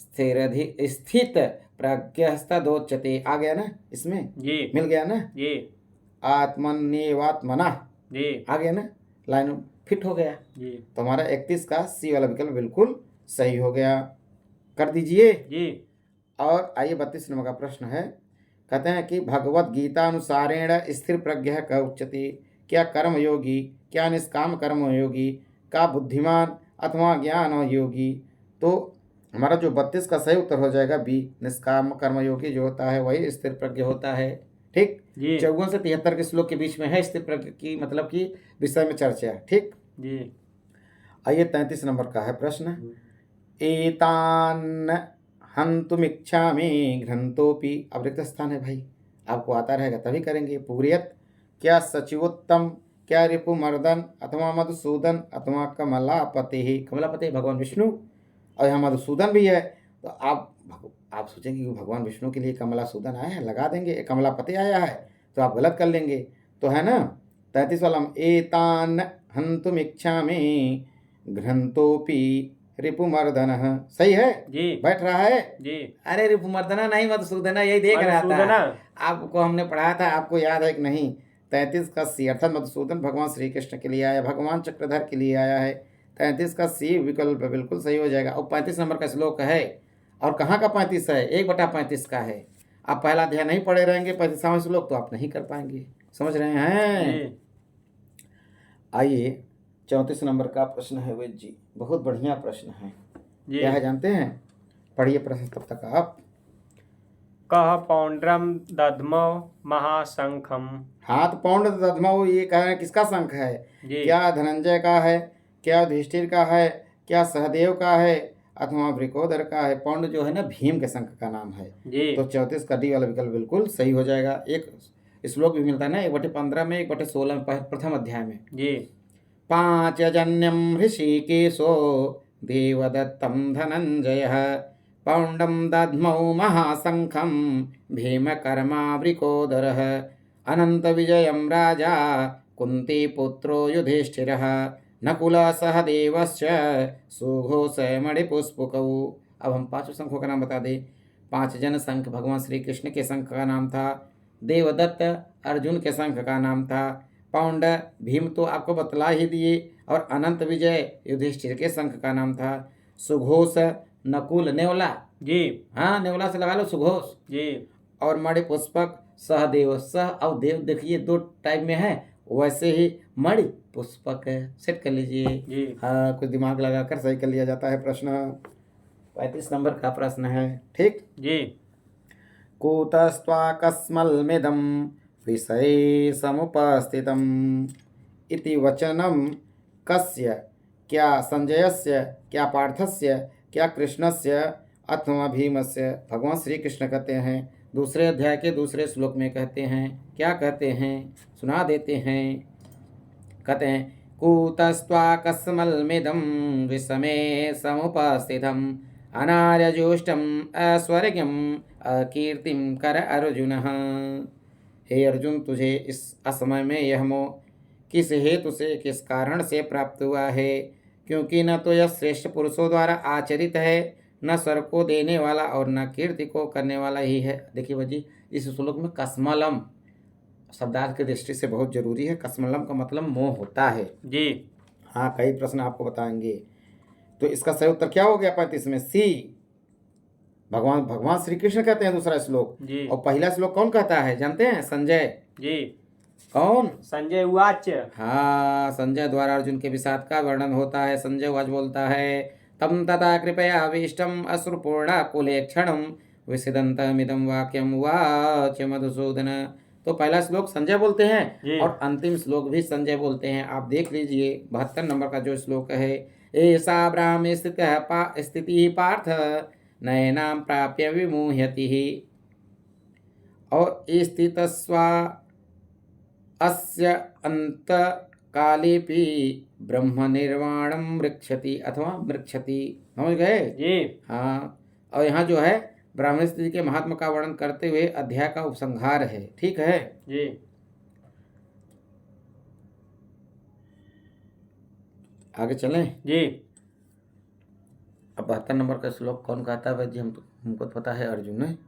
स्थित प्रज्ञस्तदोच्यते। आ गया ना, इसमें जी। मिल गया ना, जी। आत्मन्येवात्मना। जी। आ गया ना, लाइन फिट हो गया। जी। तो हमारा 31 का सी वाला विकल्प बिल्कुल सही हो गया, कर दीजिए। जी। और आइए 32 नंबर का प्रश्न है, कहते हैं कि भगवत गीता अनुसारेण स्थिर प्रज्ञ का उच्यते। क्या कर्मयोगी, क्या निष्काम कर्मयोगी, का बुद्धिमान, अथवा ज्ञान योगी। तो हमारा जो 32 का सही उत्तर हो जाएगा बी, निष्काम कर्मयोगी जो होता है वही स्थिर प्रज्ञ होता है। ठीक, जी। 54 से 73 के श्लोक के बीच में है स्थिर प्रज्ञ की मतलब की विषय में चर्चा। ठीक, जी। आइए 33 नंबर का है प्रश्न, एतान हंतुमिच्छामि घ्रंतोपि। अब रिक्त स्थान है भाई, आपको आता रहेगा तभी करेंगे। पुगरियत, क्या सचिवोत्तम, क्या रिपुमर्दन, अथवा मधुसूदन, अथवा कमलापति। कमलापति भगवान विष्णु और यहाँ मधुसूदन भी है। तो आप सोचेंगे कि भगवान विष्णु के लिए कमलासूदन आया है, लगा देंगे कमलापति आया है, तो आप गलत कर लेंगे। तो है ना 33 वाला, एतान हंतुमिच्छामि घ्रंतोपि रिपुमर्दन। सही है जी। बैठ रहा है जी। अरे रिपुमर्दना नहीं, मधुसूदना, यही देख रहा मधुसूदना। था। आपको हमने पढ़ाया था, आपको याद है कि नहीं। 33 का सी अर्थात मधुसूदन भगवान श्री कृष्ण के लिए आया, भगवान चक्रधर के लिए आया है। 33 का सी विकल्प बिल्कुल सही हो जाएगा। और 35 नंबर का श्लोक है, और कहाँ का 35 है, 1/35 का है। आप पहला अध्याय नहीं पढ़े रहेंगे 35वां श्लोक तो आप नहीं कर पाएंगे। समझ रहे हैं। जी। आइए 34 नंबर का प्रश्न है वेद जी, बहुत बढ़िया प्रश्न है। जी। क्या है जानते हैं, पढ़िए प्रश्न तब तक आप। कह पौंड्रम दध्मौ महाशंखम। हाथ पौंड दधमौ, ये कह रहे हैं किसका शंख है। जी। क्या धनंजय का है, क्या युधिष्ठिर का है, क्या सहदेव का है, अथवा वृकोदर का है। पौंड जो है ना भीम के शंख का नाम है। जी तो 34 का डी वाला विकल्प बिल्कुल सही हो जाएगा। एक श्लोक भी मिलता है ना 1/15 में 1/16 में प्रथम अध्याय में। जी पांचजन्यम ऋषिकेशो देवदत्तं धनंजयः पौंडं दद्मौ महाशंखं भीमकर्मावृकोदरः अनन्तविजयं राजा कुन्तीपुत्रो युधिष्ठिरः नकुलः सहदेवश्च सुघोषमणिपुष्पकौ। अब हम पांचों शंखों का नाम बता दें। 5 जन शंख भगवान श्री कृष्ण के शंख का नाम था। देवदत्त अर्जुन के शंख का नाम था। पौंड भीम तो आपको बतला ही दिए। और अनंत विजय युधिष्ठिर के शंख का नाम था। सुघोष नकुल नेवला, जी हाँ नेवला से लगा लो सुघोष। जी और मणिपुष्पक सहदेव। सह और देव देखिए 2 टाइप में है, वैसे ही मणि पुष्पक है। सेट कर लीजिए। जी हाँ कुछ दिमाग लगाकर सही कर लिया जाता है। प्रश्न 35 नंबर का प्रश्न है। ठीक। जी कूतस्त्वाकस्मल्मिदं विषये समुपस्थितम् इति वचनं कस्य, क्या संजयस्य, क्या पार्थस्य, क्या कृष्णस्य अथवा भीमस्य। भगवान श्री कृष्ण कहते हैं। दूसरे अध्याय के दूसरे श्लोक में कहते हैं। क्या कहते हैं सुना देते हैं। कहते हैं कूतस्त्वाकस्मल्मिदं विषमे समुपस्थितम् अनार्यजुष्टम् ऐश्वर्यम् अकीर्तिं कर अर्जुनः। हे अर्जुन तुझे इस असमय में यह मोह किस हेतु से किस कारण से प्राप्त हुआ है, क्योंकि न तो यह श्रेष्ठ पुरुषों द्वारा आचरित है, न स्वर को देने वाला और न कीर्ति को करने वाला ही है। देखिए भाजी इस श्लोक में कस्मलम शब्दार्थ की दृष्टि से बहुत जरूरी है। कस्मलम का मतलब मोह होता है। जी हाँ कई प्रश्न आपको बताएंगे। तो इसका सही उत्तर क्या हो गया 35 में? सी। भगवान श्री कृष्ण कहते हैं दूसरा श्लोक। जी और पहला श्लोक कौन कहता है जानते हैं? संजय। जी कौन? संजय उवाच। हाँ संजय द्वारा अर्जुन के विषाद का वर्णन होता है। संजय वाच बोलता है तम तथा कृपया अभीष्टम अश्रुपूर्णा कुलेक्षणम विषदन्तमिदं वाक्यम वाच मधुसूदन। तो पहला श्लोक संजय बोलते जी। हैं और अंतिम श्लोक भी संजय बोलते हैं। आप देख लीजिए 72 नंबर का जो श्लोक है। ऐसा ब्राह्म स्थिति पार्थ नयनां प्राप्य विमुह्यति और स्थितस्वा अस्य अंत कालेपि ब्रह्म निर्वाणम मृक्षति अथवा मृक्षति। समझ गए? जी हाँ। और यहाँ जो है ब्राह्मण स्थिति के महात्मा का वर्णन करते हुए अध्याय का उपसंहार है। ठीक है। जी आगे चलें। जी अब 72 नंबर का श्लोक कौन कहता है भाई जी? हमको तो पता है अर्जुन है।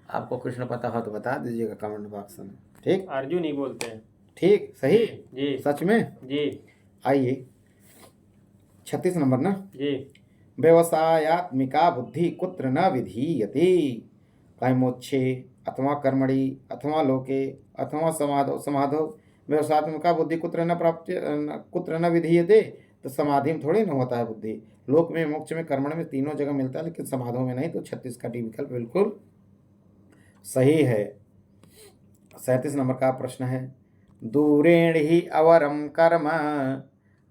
आपको कृष्ण पता हो तो बता दीजिएगा कमेंट बॉक्स में। ठीक। अर्जुन ही बोलते हैं। ठीक सही। जी सच में। जी आइए 36 नंबर ना। जी व्यवसायात्मिका बुद्धि कुत्र न विधीयते कायमोच्छे अथवा कर्मणि अथवा लोके अथवा समाधो समाधो। व्यवसायात्मिका बुद्धि कुत्र न विधीयते। तो समाधि में थोड़ी ना होता है बुद्धि। लोक में मोक्ष में कर्मण में तीनों जगह मिलता है, लेकिन समाधो में नहीं। तो 36 का डी विकल्प बिल्कुल सही है। 37 नंबर का प्रश्न है दूरेण ही अवरम कर्म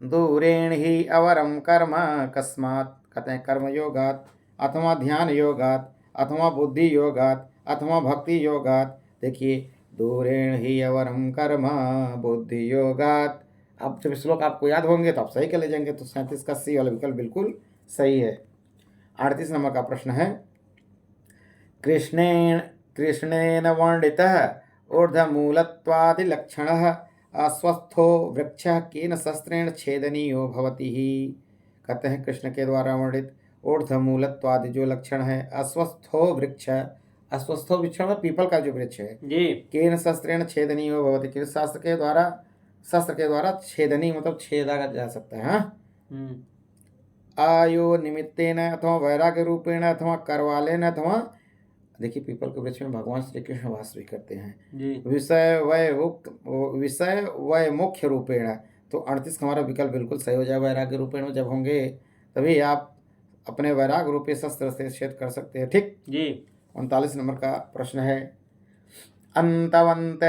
दूरेण ही अवरम कर्म कस्मात्। कहते हैं कर्म योगात अथवा ध्यान योगात अथवा बुद्धि योगात अथवा भक्ति योगात। देखिए दूरेण ही अवरम कर्म बुद्धि योगात। अब जब श्लोक आपको याद होंगे तो आप सही कर ले जाएंगे। तो 37 का सी वाला विकल्प बिल्कुल सही है। 38 नंबर का प्रश्न है कृष्णेन वर्णितः ऊर्ध्वमूलत्वादिलक्षणः अस्वस्थो वृक्षः केन शस्त्रेण छेदनीयो भवति ही। कहते हैं कृष्ण के द्वारा वर्णित ऊर्ध्वमूलत्वादि जो लक्षण है अस्वस्थो वृक्ष। अस्वस्थो वृक्ष में पीपल का जो वृक्ष है। जी केन शस्त्रेण छेदनीयो भवति कि शस्त्र के द्वारा छेदनीय मतलब छेदा जा सकता है। हाँ आयो निमित्तेन अथवा वैराग्य रूपेण अथवा करवालेन अथवा। देखिए पीपल के वृक्ष में भगवान श्री कृष्ण वास भी करते हैं। जी विषय वय मुख्य रूपेण। तो 38 का हमारा विकल्प बिल्कुल सही हो जाए। वैराग्य रूपेण जब होंगे तभी आप अपने वैराग्य रूपी शस्त्र से छेद कर सकते हैं। ठीक। जी 39 नंबर का प्रश्न है अंतवंत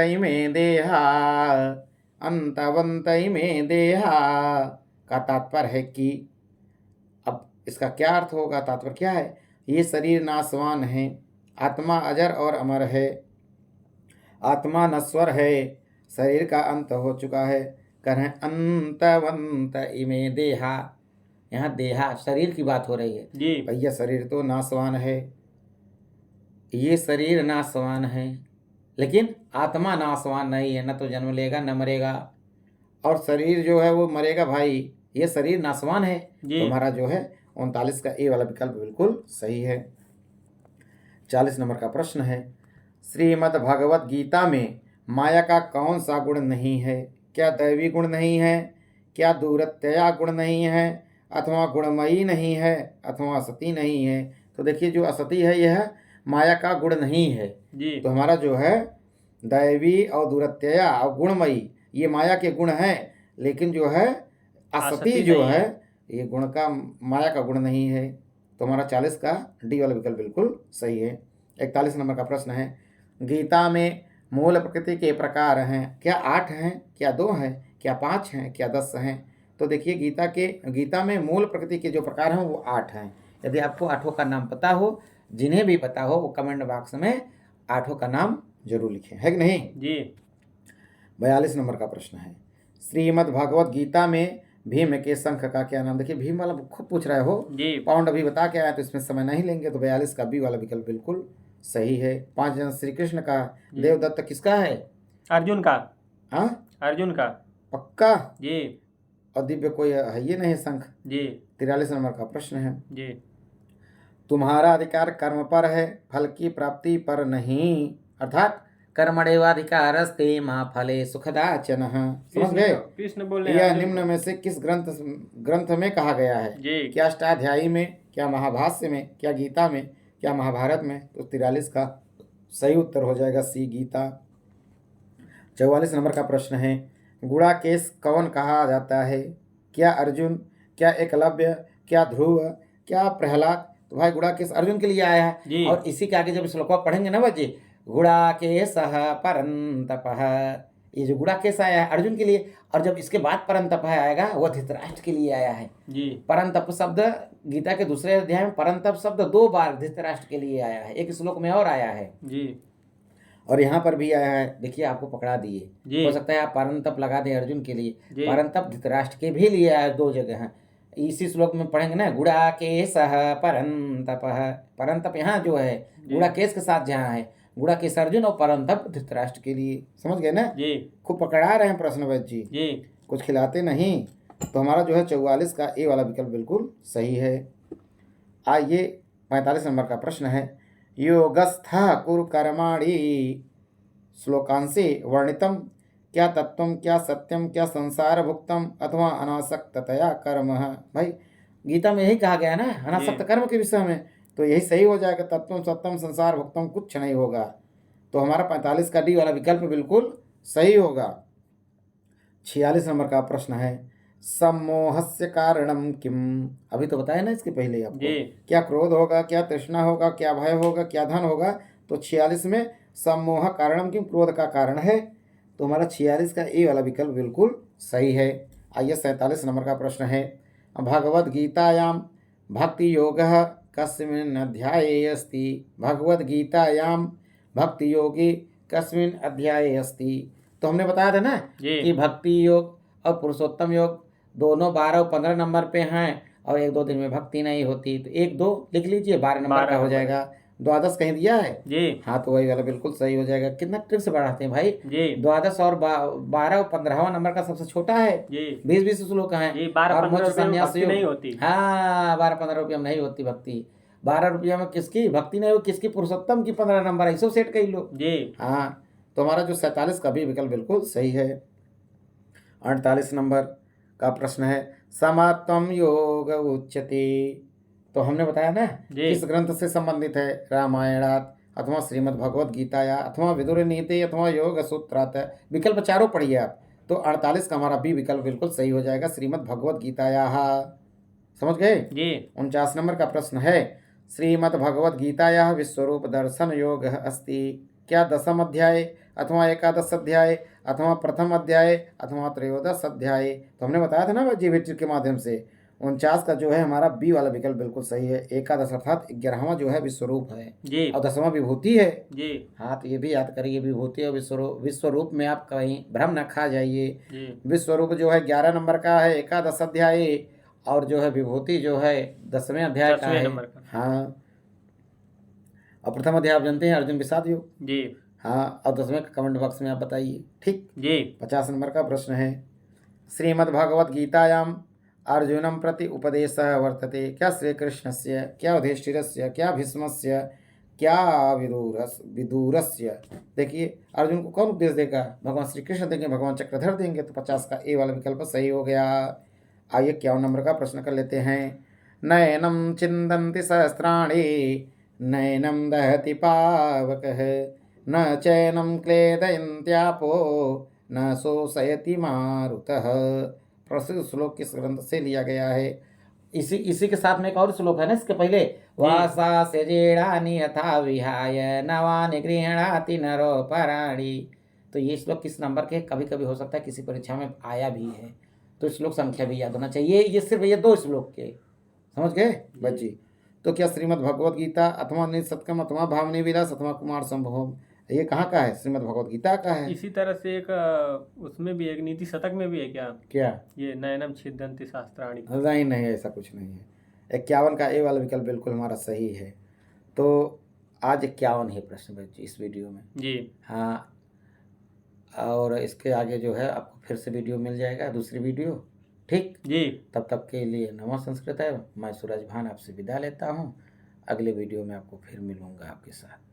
इमे देहा का तात्पर्य है कि। अब इसका क्या अर्थ होगा, तात्पर्य क्या है? ये शरीर नाशवान है, आत्मा अजर और अमर है, आत्मा नश्वर है, शरीर का अंत हो चुका है। करें अंतवंत इमे देहा, यहाँ देहा शरीर की बात हो रही है। जी भैया शरीर तो नाशवान है, ये शरीर नाशवान है, लेकिन आत्मा नाशवान नहीं है, न तो जन्म लेगा न मरेगा, और शरीर जो है वो मरेगा भाई, ये शरीर नाशवान है। जी तो हमारा जो है 39 का ए वाला विकल्प बिल्कुल सही है। 40 नंबर का प्रश्न है, श्रीमद् भगवत गीता में माया का कौन सा गुण नहीं है? क्या दैवी गुण नहीं है, क्या दूरत्यया गुण नहीं है, अथवा गुणमयी नहीं है, अथवा असती नहीं है? तो देखिए जो असती है यह माया का गुण नहीं है। जी तो हमारा जो है दैवी और दूरत्यया और गुणमयी ये माया के गुण हैं, लेकिन जो है असती असती जो नहीं है ये गुण का माया का गुण नहीं है। तो हमारा 40 का डी वाला विकल्प बिल्कुल सही है। 41 नंबर का प्रश्न है, गीता में मूल प्रकृति के प्रकार हैं, क्या 8 हैं, क्या 2 हैं, क्या 5 हैं, क्या 10 हैं? तो देखिए गीता में मूल प्रकृति के जो प्रकार हैं वो 8 हैं। यदि आपको आठों का नाम पता हो, जिन्हें भी पता हो वो कमेंट बॉक्स में आठों का नाम जरूर लिखें, है कि नहीं? जी 42 नंबर का प्रश्न है, श्रीमद् भगवत गीता में भीम के शंख का क्या नाम? देखिए भीम वाला खूब पूछ रहे हो, जी पाउंड अभी बता के आया तो इसमें समय नहीं लेंगे। तो 42 का बी वाला विकल्प बिल्कुल सही है। 5 जन श्री कृष्ण का, देवदत्त किसका है? अर्जुन का, हाँ अर्जुन का। पक्का? जी और दिव्य कोई है ये नहीं शंख। जी 43 नंबर का प्रश्न है, जी तुम्हारा अधिकार कर्म पर है, फल की प्राप्ति पर नहीं, अर्थात कर्मणेवाधिकारस्ते मां फले सुखदाचन। समझ गए? कृष्ण बोल रहे हैं यह अर्जुन निम्न को। में से किस ग्रंथ में कहा गया है? जी क्या अष्टाध्यायी में, क्या महाभाष्य में, क्या गीता में, क्या महाभारत में? तो 43 का सही उत्तर हो जाएगा सी गीता। 44 नंबर का प्रश्न है, गुड़ाकेश कौन कहा जाता है? क्या अर्जुन, क्या एकलव्य, क्या ध्रुव, क्या प्रहलाद? तो भाई गुड़ाकेश अर्जुन के लिए आया जी। है, और इसी के आगे जब श्लोक पढ़ेंगे ना बच्चे, गुड़ाकेशः परन्तपः, ये जो गुड़ाकेश आया है अर्जुन के लिए, और जब इसके बाद परन्तपः आएगा वो धृतराष्ट्र के लिए आया है। जी परंतप शब्द गीता के दूसरे अध्याय में परंतप शब्द 2 बार धृतराष्ट्र के लिए आया है, एक श्लोक में और आया है, जी और यहाँ पर भी आया है। देखिए आपको पकड़ा दिए, जी हो सकता है आप परंतप लगा दें अर्जुन के लिए, जी। परंतप धृतराष्ट्र के भी लिए आया, 2 जगह हैं। इसी श्लोक में पढ़ेंगे ना, गुड़ाकेशः परंतपः, परंतप यहाँ जो है गुड़ाकेश के साथ जहाँ है, गुड़ाकेश अर्जुन और परंतप धृतराष्ट्र के लिए। समझ गए ना? जी खूब पकड़ा रहे हैं प्रश्नवैद जी, जी कुछ खिलाते नहीं। तो हमारा जो है 44 का ए वाला विकल्प बिल्कुल सही है। आइए 45 नंबर का प्रश्न है, योगस्था कुरु कर्माणि श्लोकांशे वर्णितम, क्या तत्वम, क्या सत्यम, क्या संसार भुक्तम, अथवा अनासक्ततया कर्म? भाई गीता में यही कहा गया है ना, अनासक्त कर्म के विषय में, तो यही सही हो जाएगा। तत्वम सत्यम संसार भुक्तम कुछ नहीं होगा। तो हमारा 45 का डी वाला विकल्प बिल्कुल सही होगा। 46 नंबर का प्रश्न है, सम्मोहस्य कारणम किम? अभी तो बताया ना इसके पहले आपको, जी क्या क्रोध होगा, क्या तृष्णा होगा, क्या भय होगा, क्या धन होगा? तो 46 में सम्मोह कारणम किम, क्रोध का कारण है। तो हमारा 46 का ए वाला विकल्प बिल्कुल सही है। आइए 47 नंबर का प्रश्न है, भगवद गीतायां भक्ति योगः कस्मिन् अध्याये अस्ति? भगवद गीतायां भक्ति योगी कस्मिन् अध्याये अस्ति? तो हमने बताया था ना जी कि भक्ति योग और पुरुषोत्तम योग दोनों 12 और 15 नंबर पे हैं, और 1-2 दिन में भक्ति नहीं होती, तो 1-2 लिख लीजिए, 12 नंबर का हो जाएगा। द्वादश कहीं दिया है? जी हाँ तो वही वाला बिल्कुल सही हो जाएगा। कितना ट्रिक से बढ़ाते हैं भाई, जी द्वादश और 12 और 15वां नंबर का सबसे छोटा है, जी 20-20 श्लोक हैं। जी 12-15 और मोक्ष रुपये में संन्यास भक्ति योग, नहीं होती। हाँ 12-15 रुपया में नहीं होती भक्ति। 12 रुपया में किसकी भक्ति नहीं हो, किसकी? पुरुषोत्तम की 15 नंबर, ऐसो सेट कर लो। जी हाँ तो हमारा जो 47 का भी विकल्प बिल्कुल सही है। 48 नंबर का प्रश्न है, समात्म योग उच्यते? तो हमने बताया ना जी किस ग्रंथ से संबंधित है, रामायणात, अथवा श्रीमद् भगवद गीताया, अथवा विदुर नीति, अथवा योग सूत्रात। विकल्प चारों पढ़िए आप। तो 48 का हमारा बी विकल्प बिल्कुल सही हो जाएगा, श्रीमद् भगवद गीताया। समझ गए? जी 49 नंबर का प्रश्न है, श्रीमद् भगवद गीताया विश्वरूप दर्शन योग अस्ति? क्या 10म अध्याय, अथवा 11 अध्याय, अथवा प्रथम अध्याय, अथवा त्रयोदश अध्याय? तो हमने बताया था ना जीवित्र के माध्यम से, 49 का जो है हमारा बी वाला विकल्प बिल्कुल सही है। एकादश अर्थात 11वां जो है विश्वरूप है जी और 10वां विभूति है। जी हाँ, तो ये भी याद करिए, विभूति और विश्वरूप में आप कहीं भ्रम न खा जाइए। जी विश्वरूप जो है 11 नंबर का है, एकादश अध्याय, और जो है विभूति जो है 10वें अध्याय का 10वें है। नंबर का। हाँ, और प्रथम अध्याय आप जानते हैं, अर्जुन विषाद योग। जी हाँ, और 10वें का कमेंट बॉक्स में आप बताइए। ठीक, जी 50 नंबर का प्रश्न है। श्रीमद्भगवद गीतायाम अर्जुनं प्रति उपदेशः वर्तते। क्या श्रीकृष्णस्य, क्या युधिष्ठिरस्य, क्या भीष्मस्य, क्या विदुरस्य। देखिए, अर्जुन को कौन उपदेश देगा? भगवान श्री कृष्ण देंगे, भगवान चक्रधर देंगे। तो 50 का ए वाला विकल्प सही हो गया। आइए 51 नंबर का प्रश्न कर लेते हैं। नयनं चिन्दन्ति सहस्राणि, नयनं दहति पावकः, न चैनं क्लेदयन्त्यापो, न शोषयति मारुतः। प्रसिद्ध श्लोक किस ग्रंथ से लिया गया है? इसी के साथ में एक और श्लोक है ना इसके पहले, वासा से जेड़ानि यथा विहाय नवानि गृह्णाति नरो पराणि। तो ये श्लोक किस नंबर के? कभी कभी हो सकता है किसी परीक्षा में आया भी है, तो श्लोक संख्या भी याद होना चाहिए। ये सिर्फ ये 2 श्लोक के, समझ गए बच्ची? तो क्या श्रीमद् भगवद गीता अथवा निसत्कम अथवा भावनी विलास अथवा कुमार संभव, ये कहाँ का है? श्रीमद् भगवद गीता का है। इसी तरह से एक उसमें भी एक नीति शतक में भी है क्या? क्या? ये नयनम छिदन्ति शास्त्राणि। नहीं नहीं, ऐसा कुछ नहीं है। 51 का ए वाला विकल्प बिल्कुल हमारा सही है। तो आज 51 है प्रश्न बच्चे इस वीडियो में। जी हाँ, और इसके आगे जो है आपको फिर से वीडियो मिल जाएगा, दूसरी वीडियो। ठीक, जी तब तक के लिए नमः संस्कृत है। मैं सूरज भान आपसे विदा लेता हूँ। अगले वीडियो में आपको फिर मिलूँगा आपके साथ।